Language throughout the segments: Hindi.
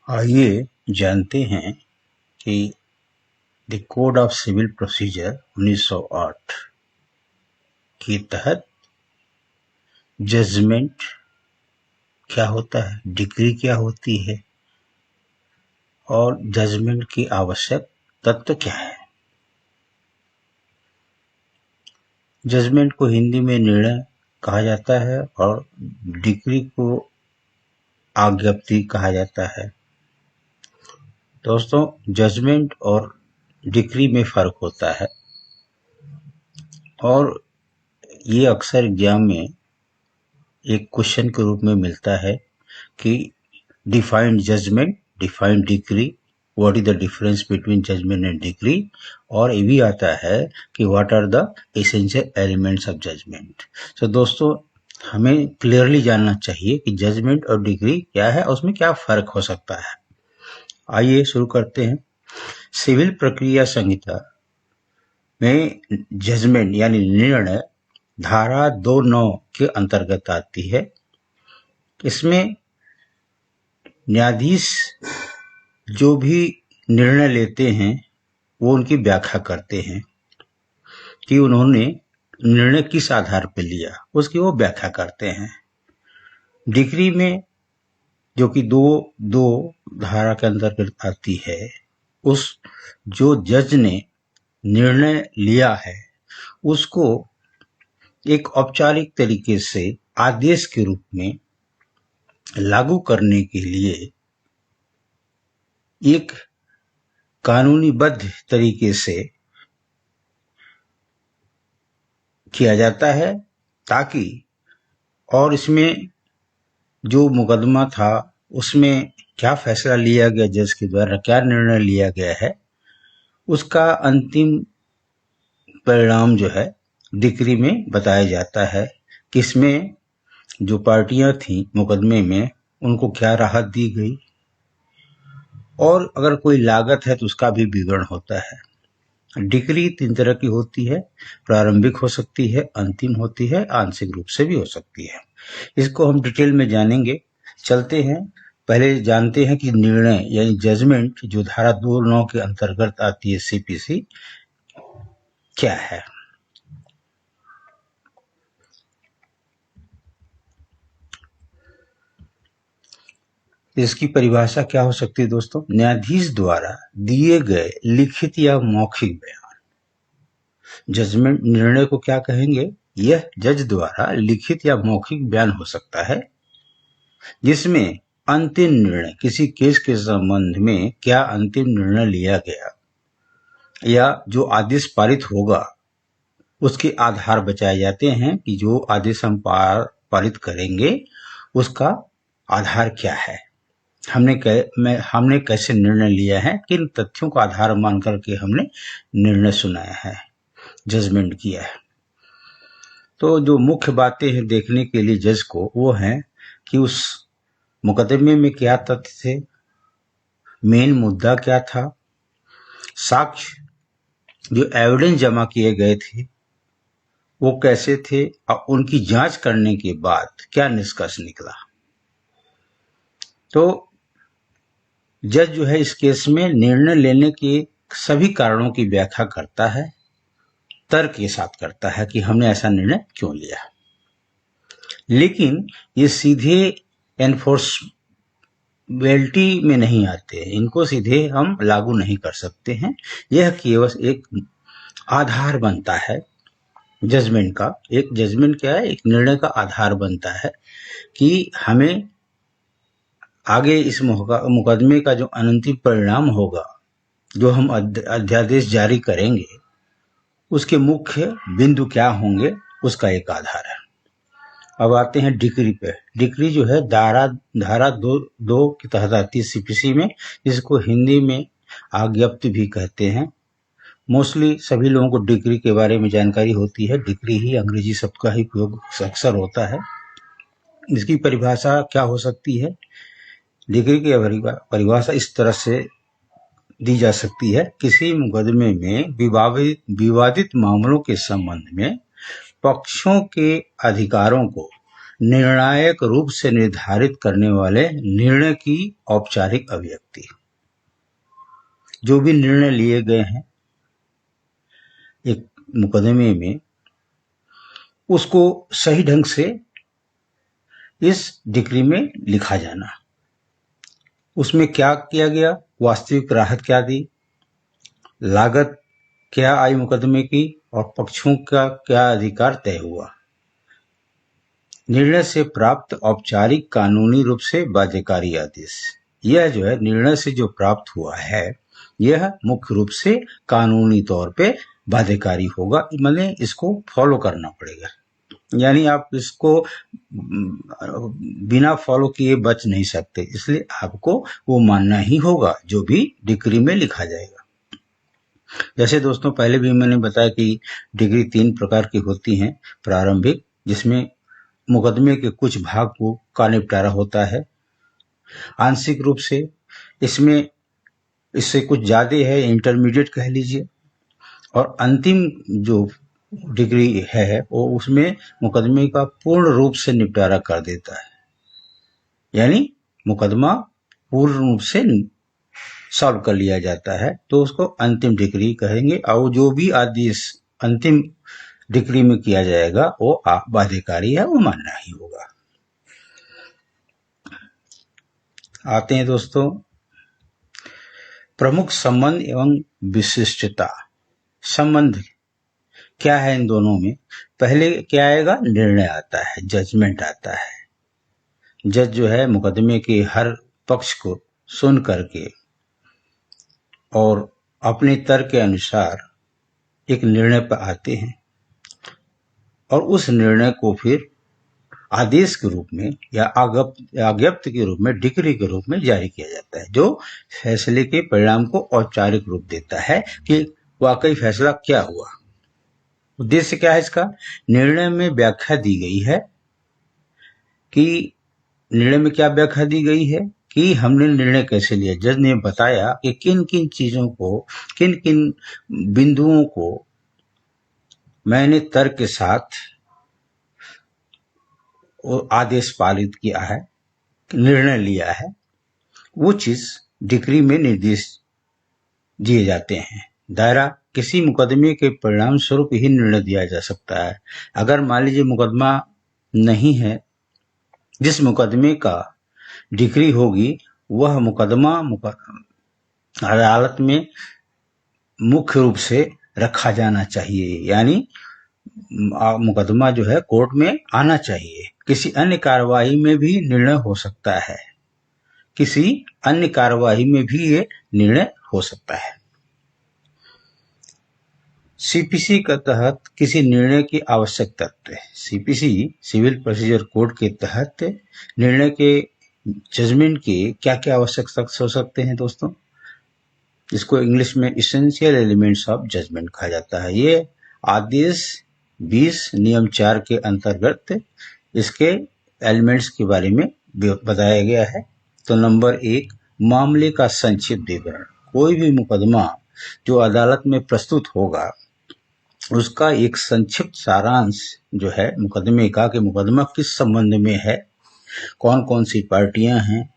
आइए जानते हैं कि the code of civil procedure 1908 के तहत जजमेंट क्या होता है, डिक्री क्या होती है और जजमेंट की आवश्यक तत्व क्या है। जजमेंट को हिंदी में निर्णय कहा जाता है और डिक्री को आज्ञप्ति कहा जाता है। दोस्तों, जजमेंट और डिक्री में फर्क होता है और ये अक्सर एग्जाम में एक क्वेश्चन के रूप में मिलता है कि defined judgement, defined decree, what is the difference between judgement and decree, और ये भी आता है कि what are the essential elements of judgement. तो दोस्तों, हमें क्लियरली जानना चाहिए कि जजमेंट और डिक्री क्या है और उसमें क्या फर्क हो सकता है। आइए शुरू करते हैं। सिविल प्रक्रिया संहिता में जजमेंट यानी निर्णय धारा 2(9) के अंतर्गत आती है। इसमें न्यायाधीश जो भी निर्णय लेते हैं वो उनकी व्याख्या करते हैं कि उन्होंने निर्णय किस आधार पर लिया, उसकी वो व्याख्या करते हैं। डिक्री में जो कि 2(2) धारा के अंतर्गत आती है, उस जो जज ने निर्णय लिया है उसको एक औपचारिक तरीके से आदेश के रूप में लागू करने के लिए एक कानूनीबद्ध तरीके से किया जाता है, ताकि और इसमें जो मुकदमा था उसमें क्या फैसला लिया गया, जज के द्वारा क्या निर्णय लिया गया है, उसका अंतिम परिणाम जो है डिक्री में बताया जाता है कि इसमें जो पार्टियां थी मुकदमे में उनको क्या राहत दी गई, और अगर कोई लागत है तो उसका भी विवरण होता है। डिक्री 3 तरह की होती है, प्रारंभिक हो सकती है, अंतिम होती है, आंशिक रूप से भी हो सकती है। इसको हम डिटेल में जानेंगे। चलते हैं, पहले जानते हैं कि निर्णय यानी जजमेंट जो धारा 2(9) के अंतर्गत आती है सीपीसी क्या है। इसकी परिभाषा क्या हो सकती है दोस्तों? न्यायाधीश द्वारा दिए गए लिखित या मौखिक बयान। जजमेंट निर्णय को क्या कहेंगे? यह जज द्वारा लिखित या मौखिक बयान हो सकता है जिसमें अंतिम निर्णय, किसी केस के संबंध में क्या अंतिम निर्णय लिया गया या जो आदेश पारित होगा उसके आधार बताए जाते हैं कि जो आदेश हम पारित करेंगे उसका आधार क्या है, हमने कैसे निर्णय लिया है, किन तथ्यों का आधार मान करके हमने निर्णय सुनाया है, जजमेंट किया है। तो जो मुख्य बातें हैं देखने के लिए जज को, वो है कि उस मुकदमे में क्या तथ्य थे, मेन मुद्दा क्या था, साक्ष्य जो एविडेंस जमा किए गए थे वो कैसे थे और उनकी जांच करने के बाद क्या निष्कर्ष निकला। तो जज जो है इस केस में निर्णय लेने के सभी कारणों की व्याख्या करता है, तर्क के साथ करता है कि हमने ऐसा निर्णय क्यों लिया। लेकिन ये सीधे एनफोर्सबिलिटी में नहीं आते, इनको सीधे हम लागू नहीं कर सकते हैं। यह केवल एक आधार बनता है जजमेंट का। एक जजमेंट क्या है? एक निर्णय का आधार बनता है कि हमें आगे इस मुकदमे का जो अंतिम परिणाम होगा, जो हम अध्यादेश जारी करेंगे, उसके मुख्य बिंदु क्या होंगे, उसका एक आधार है। अब आते हैं डिक्री पे। डिक्री जो है धारा 2(2) के तहत आती है सीपीसी में, जिसको हिंदी में आज्ञप्ति भी कहते हैं। मोस्टली सभी लोगों को डिक्री के बारे में जानकारी होती है। डिक्री ही अंग्रेजी शब्द का ही प्रयोग अक्सर होता है। इसकी परिभाषा क्या हो सकती है? डिक्री की परिभाषा इस तरह से दी जा सकती है, किसी मुकदमे में विवादित मामलों के संबंध में पक्षों के अधिकारों को निर्णायक रूप से निर्धारित करने वाले निर्णय की औपचारिक अभिव्यक्ति। जो भी निर्णय लिए गए हैं एक मुकदमे में, उसको सही ढंग से इस डिक्री में लिखा जाना। उसमें क्या किया गया, वास्तविक राहत क्या दी, लागत क्या आई मुकदमे की, और पक्षों का क्या अधिकार तय हुआ। निर्णय से प्राप्त औपचारिक कानूनी रूप से बाध्यकारी आदेश। यह जो है निर्णय से जो प्राप्त हुआ है, यह मुख्य रूप से कानूनी तौर पे बाध्यकारी होगा, मतलब इसको फॉलो करना पड़ेगा। यानी आप इसको बिना फॉलो किए बच नहीं सकते, इसलिए आपको वो मानना ही होगा जो भी डिक्री में लिखा जाएगा। जैसे दोस्तों पहले भी मैंने बताया कि डिक्री 3 प्रकार की होती हैं। प्रारंभिक, जिसमें मुकदमे के कुछ भाग का निपटारा होता है। आंशिक रूप से, इसमें इससे कुछ ज्यादा है, इंटरमीडिएट कह लीजिए। और अंतिम जो डिग्री है वो उसमें मुकदमे का पूर्ण रूप से निपटारा कर देता है, यानी मुकदमा पूर्ण रूप से सॉल्व कर लिया जाता है, तो उसको अंतिम डिग्री कहेंगे। और जो भी आदेश अंतिम डिग्री में किया जाएगा वो बाध्यकारी है, वो मानना ही होगा। आते हैं दोस्तों प्रमुख संबंध एवं विशिष्टता। संबंध क्या है इन दोनों में? पहले क्या आएगा? निर्णय आता है, जजमेंट आता है। जज जो है मुकदमे के हर पक्ष को सुन करके और अपने तर्क के अनुसार एक निर्णय पर आते हैं, और उस निर्णय को फिर आदेश के रूप में या आज्ञप्ति के रूप में, डिक्री के रूप में जारी किया जाता है, जो फैसले के परिणाम को औपचारिक रूप देता है कि वाकई फैसला क्या हुआ। उद्देश्य क्या है इसका? निर्णय में व्याख्या दी गई है कि निर्णय में क्या व्याख्या दी गई है कि हमने निर्णय कैसे लिया। जज ने बताया कि किन किन चीजों को, किन किन बिंदुओं को मैंने तर्क के साथ आदेश पालित किया है, निर्णय लिया है, वो चीज डिक्री में निर्देश दिए जाते हैं। दायरा, किसी मुकदमे के परिणाम स्वरूप ही निर्णय दिया जा सकता है। अगर मान लीजिए मुकदमा नहीं है, जिस मुकदमे का डिक्री होगी वह मुकदमा अदालत में मुख्य रूप से रखा जाना चाहिए, यानी मुकदमा जो है कोर्ट में आना चाहिए। किसी अन्य कार्यवाही में भी निर्णय हो सकता है, किसी अन्य कार्यवाही में भी ये निर्णय हो सकता है। सीपीसी के तहत किसी निर्णय की आवश्यक तथ्य। सीपीसी सिविल प्रोसीजर कोड के तहत निर्णय के, जजमेंट के क्या क्या आवश्यक तथ्य हो सकते हैं दोस्तों? इसको इंग्लिश में इसेंशियल एलिमेंट्स ऑफ जजमेंट कहा जाता है। ये आदेश 20 नियम 4 के अंतर्गत इसके एलिमेंट्स के बारे में बताया गया है। तो नंबर 1, मामले का संक्षिप्त विवरण। कोई भी मुकदमा जो अदालत में प्रस्तुत होगा उसका एक संक्षिप्त सारांश जो है मुकदमे का, कि मुकदमा किस संबंध में है, कौन कौन सी पार्टियां हैं,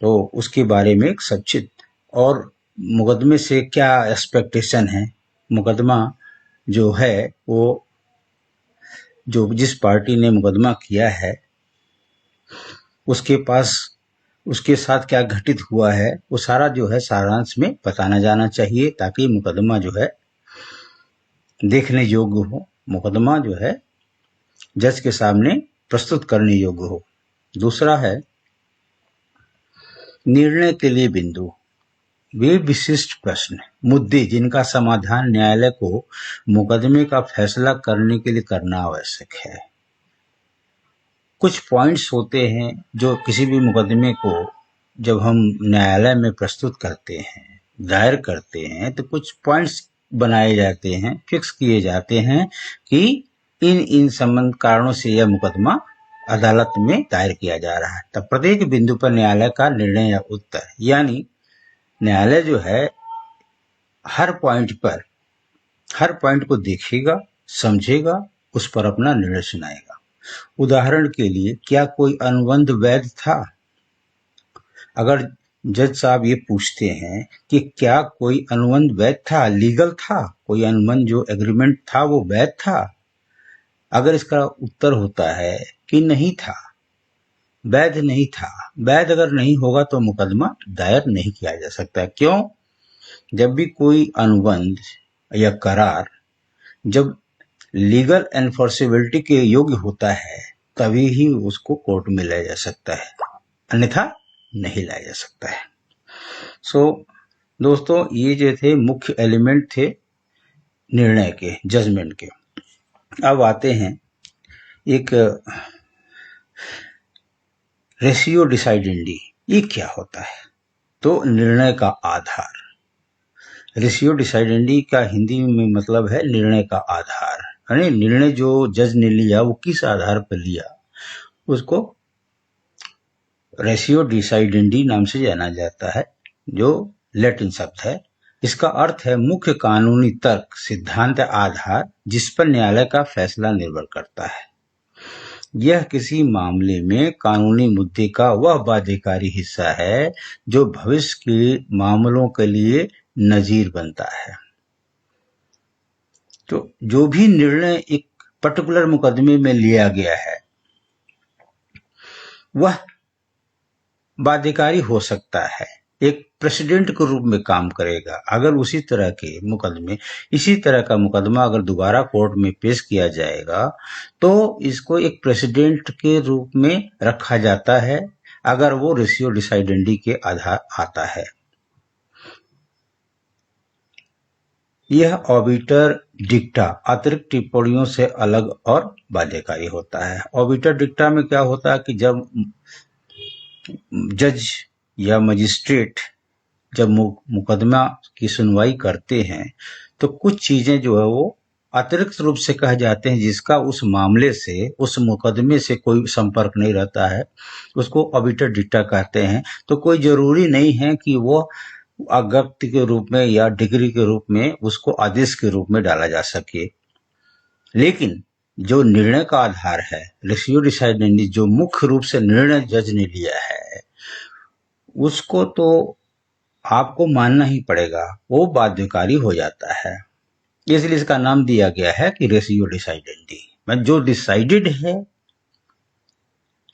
तो उसके बारे में एक संक्षिप्त, और मुकदमे से क्या एक्सपेक्टेशन है। मुकदमा जो है वो जो जिस पार्टी ने मुकदमा किया है उसके पास, उसके साथ क्या घटित हुआ है, वो सारा जो है सारांश में बताना जाना चाहिए, ताकि मुकदमा जो है देखने योग्य हो, मुकदमा जो है जज के सामने प्रस्तुत करने योग्य हो। दूसरा है निर्णय के लिए बिंदु। वे विशिष्ट प्रश्न, मुद्दे जिनका समाधान न्यायालय को मुकदमे का फैसला करने के लिए करना आवश्यक है। कुछ पॉइंट्स होते हैं जो किसी भी मुकदमे को जब हम न्यायालय में प्रस्तुत करते हैं, दायर करते हैं, तो कुछ पॉइंट्स बनाए जाते हैं, फिक्स किए जाते हैं कि इन संबंध कारणों से यह मुकदमा अदालत में दायर किया जा रहा है। तब प्रत्येक बिंदु पर न्यायालय का निर्णय या उत्तर, यानी न्यायालय जो है हर पॉइंट को देखेगा, समझेगा, उस पर अपना निर्णय सुनाएगा। उदाहरण के लिए, क्या कोई अनुबंध वैध था? अगर जज साहब ये पूछते हैं कि क्या कोई अनुबंध वैध था, लीगल था, कोई अनुबंध जो एग्रीमेंट था वो वैध था, अगर इसका उत्तर होता है कि नहीं था, वैध नहीं था, वैध अगर नहीं होगा तो मुकदमा दायर नहीं किया जा सकता। क्यों? जब भी कोई अनुबंध या करार जब लीगल एनफोर्सेबिलिटी के योग्य होता है तभी ही उसको कोर्ट में लाया जा सकता है, अन्यथा नहीं लाया जा सकता है। सो दोस्तों, ये जो थे मुख्य एलिमेंट थे निर्णय के, जजमेंट के। अब आते हैं एक रेशियो डिसाइडेंडी। ये क्या होता है? तो निर्णय का आधार। रेशियो डिसाइडेंडी का हिंदी में मतलब है निर्णय का आधार, यानी निर्णय जो जज ने लिया वो किस आधार पर लिया, उसको रेशियो डिसाइडेंडी नाम से जाना जाता है, जो लैटिन शब्द है। इसका अर्थ है मुख्य कानूनी तर्क, सिद्धांत, आधार जिस पर न्यायालय का फैसला निर्भर करता है। यह किसी मामले में कानूनी मुद्दे का वह बाध्यकारी हिस्सा है जो भविष्य के मामलों के लिए नजीर बनता है। तो जो भी निर्णय एक पर्टिकुलर मुकदमे में लिया गया है वह बाध्यकारी हो सकता है, एक प्रेसिडेंट के रूप में काम करेगा। अगर उसी तरह के मुकदमे, इसी तरह का मुकदमा अगर दोबारा कोर्ट में पेश किया जाएगा तो इसको एक प्रेसिडेंट के रूप में रखा जाता है अगर वो रेशियो डिसाइडेंडी के आधार आता है। यह ऑबिटर डिक्टा अतिरिक्त टिप्पणियों से अलग और बाध्यकारी होता है। ऑबिटर डिक्टा में क्या होता है कि जब जज या मजिस्ट्रेट जब मुकदमा की सुनवाई करते हैं तो कुछ चीजें जो है वो अतिरिक्त रूप से कह जाते हैं जिसका उस मामले से, उस मुकदमे से कोई संपर्क नहीं रहता है, उसको ऑबिटर डिक्टा कहते हैं। तो कोई जरूरी नहीं है कि वो अज्ञप्ति के रूप में या डिग्री के रूप में उसको आदेश के रूप में डाला जा सके, लेकिन जो निर्णय का आधार है, रेशियो डिसाइडेंडी, जो मुख्य रूप से निर्णय जज ने लिया है उसको तो आपको मानना ही पड़ेगा, वो बाध्यकारी हो जाता है। इसलिए इसका नाम दिया गया है कि रेशियो डिसाइडेंडी। जो डिसाइडेड है,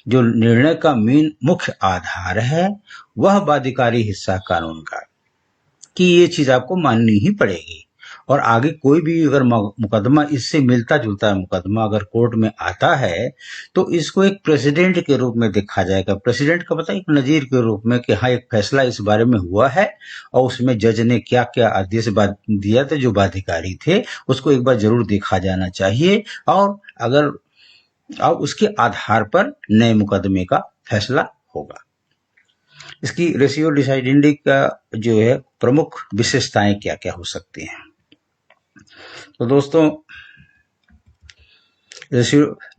जो निर्णय का मेन मुख्य आधार है, वह बाध्यकारी हिस्सा कानून का, कि ये चीज आपको माननी ही पड़ेगी। और आगे कोई भी अगर मुकदमा इससे मिलता जुलता मुकदमा अगर कोर्ट में आता है तो इसको एक प्रेसिडेंट के रूप में देखा जाएगा। प्रेसिडेंट का मतलब एक नजीर के रूप में कि हाँ, एक फैसला इस बारे में हुआ है और उसमें जज ने क्या क्या आदेश दिया था जो बाध्यकारी थे, उसको एक बार जरूर देखा जाना चाहिए और अगर उसके आधार पर नए मुकदमे का फैसला होगा। इसकी रेशियो डिसाइडेंडी का जो है प्रमुख विशेषताएं क्या क्या हो सकती हैं? तो दोस्तों,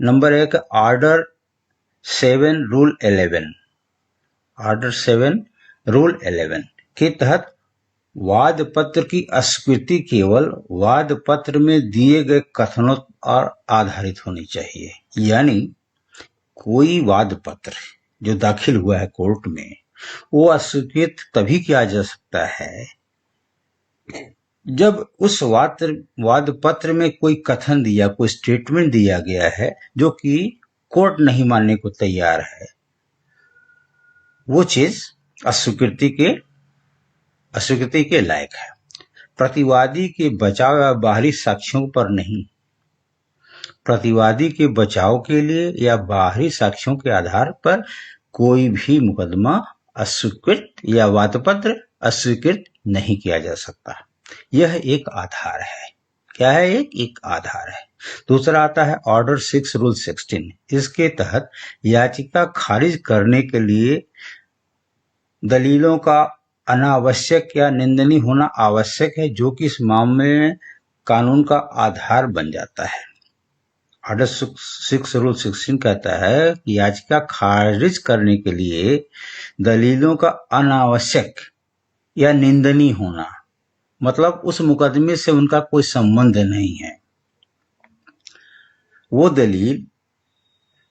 number 1, order 7 rule 11। Order 7 rule 11 के तहत वाद पत्र की अस्वीकृति केवल वाद पत्र में दिए गए कथनों पर आधारित होनी चाहिए। यानी कोई वाद पत्र जो दाखिल हुआ है कोर्ट में वो अस्वीकृत तभी किया जा सकता है जब उस वाद पत्र में कोई कथन दिया, कोई स्टेटमेंट दिया गया है जो कि कोर्ट नहीं मानने को तैयार है, वो चीज अस्वीकृति के लायक है। प्रतिवादी के बचाव या बाहरी साक्ष्यों पर नहीं, प्रतिवादी के बचाव के लिए या बाहरी साक्ष्यों के आधार पर कोई भी मुकदमा अस्वीकृत या वादपत्र अस्वीकृत नहीं किया जा सकता। यह एक आधार है। क्या है? एक आधार है। दूसरा आता है ऑर्डर 6 रूल 16। इसके तहत याचिका खारिज करने के लिए दलीलों का अनावश्यक या निंदनीय होना आवश्यक है जो कि इस मामले में कानून का आधार बन जाता है। ऑर्डर 6 रूल 16 कहता है कि याचिका खारिज करने के लिए दलीलों का अनावश्यक या निंदनीय होना, मतलब उस मुकदमे से उनका कोई संबंध नहीं है। वो दलील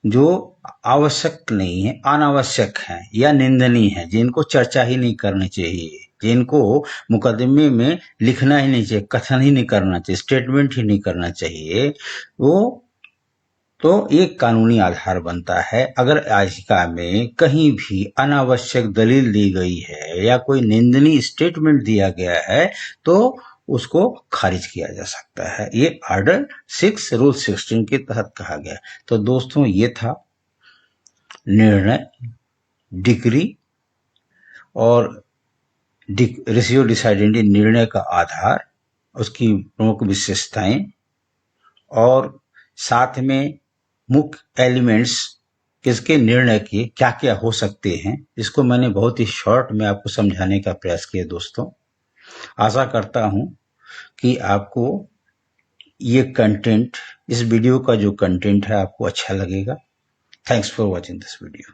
जो आवश्यक नहीं है, अनावश्यक है या निंदनीय है, जिनको चर्चा ही नहीं करनी चाहिए, जिनको मुकदमे में लिखना ही नहीं चाहिए, कथन ही नहीं करना चाहिए, स्टेटमेंट ही नहीं करना चाहिए, वो तो एक कानूनी आधार बनता है। अगर याचिका में कहीं भी अनावश्यक दलील दी गई है या कोई निंदनीय स्टेटमेंट दिया गया है तो उसको खारिज किया जा सकता है। ये आर्डर 6 रूल 16 के तहत कहा गया। तो दोस्तों ये था निर्णय, डिक्री और रेशियो डिसाइडेंडी निर्णय का आधार, उसकी प्रमुख विशेषताएं और साथ में मुख्य एलिमेंट्स किसके निर्णय के क्या क्या हो सकते हैं, इसको मैंने बहुत ही शॉर्ट में आपको समझाने का प्रयास किया दोस्तों। आशा करता हूं कि आपको ये कंटेंट, इस वीडियो का जो कंटेंट है आपको अच्छा लगेगा। Thanks for watching this video.